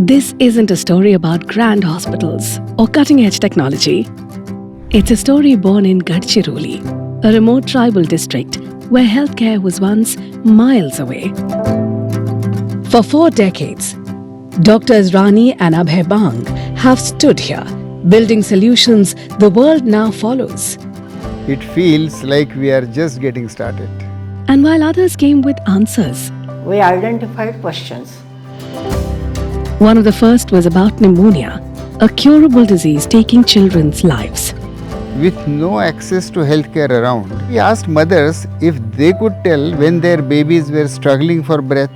This isn't a story about grand hospitals or cutting-edge technology. It's a story born in Gadchiroli, a remote tribal district where healthcare was once miles away. For 4 decades, Doctors Rani and Abhay Bang have stood here, building solutions the world now follows. It feels like we are just getting started. And while others came with answers, we identified questions. One of the first was about pneumonia, a curable disease taking children's lives. With no access to healthcare around, we asked mothers if they could tell when their babies were struggling for breath.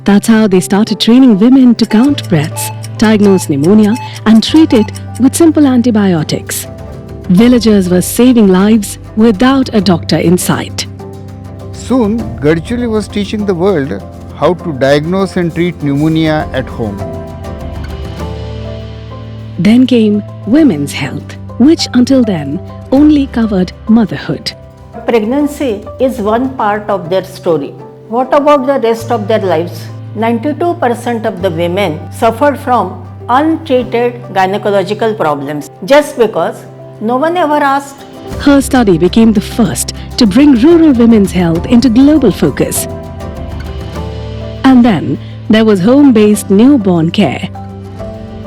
That's how they started training women to count breaths, diagnose pneumonia, and treat it with simple antibiotics. Villagers were saving lives without a doctor in sight. Soon, Gadchiroli was teaching the world how to diagnose and treat pneumonia at home. Then came women's health, which until then only covered motherhood. Pregnancy is one part of their story. What about the rest of their lives? 92% of the women suffered from untreated gynecological problems just because no one ever asked. Her study became the first to bring rural women's health into global focus. And then there was home-based newborn care.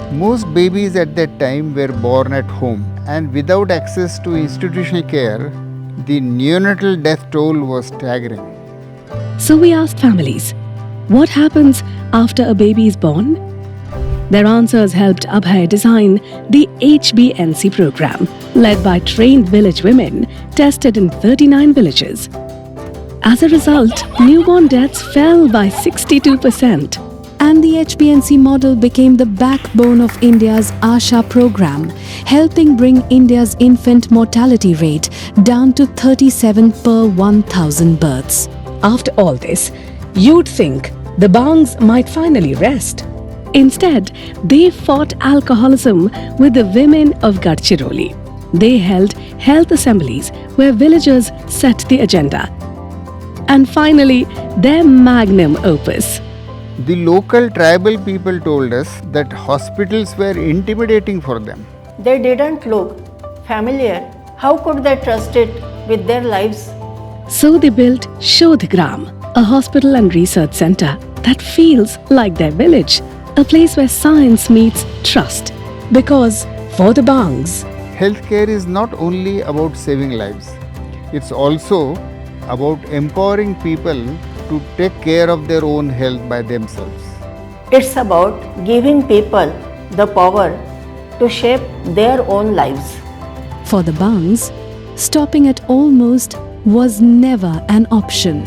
Most babies at that time were born at home, and without access to institutional care, the neonatal death toll was staggering. So we asked families, what happens after a baby is born? Their answers helped Abhay design the HBNC program, led by trained village women, tested in 39 villages. As a result, newborn deaths fell by 62%. And the HBNC model became the backbone of India's ASHA program, helping bring India's infant mortality rate down to 37 per 1,000 births. After all this, you'd think the Bangs might finally rest. Instead, they fought alcoholism with the women of Gadchiroli. They held health assemblies where villagers set the agenda. And finally, their magnum opus. The local tribal people told us that hospitals were intimidating for them. They didn't look familiar. How could they trust it with their lives? So they built Shodhgram, a hospital and research center that feels like their village, a place where science meets trust. Because for the Bangs, healthcare is not only about saving lives, it's also about empowering people to take care of their own health by themselves. It's about giving people the power to shape their own lives. For the Bangs, stopping at almost was never an option.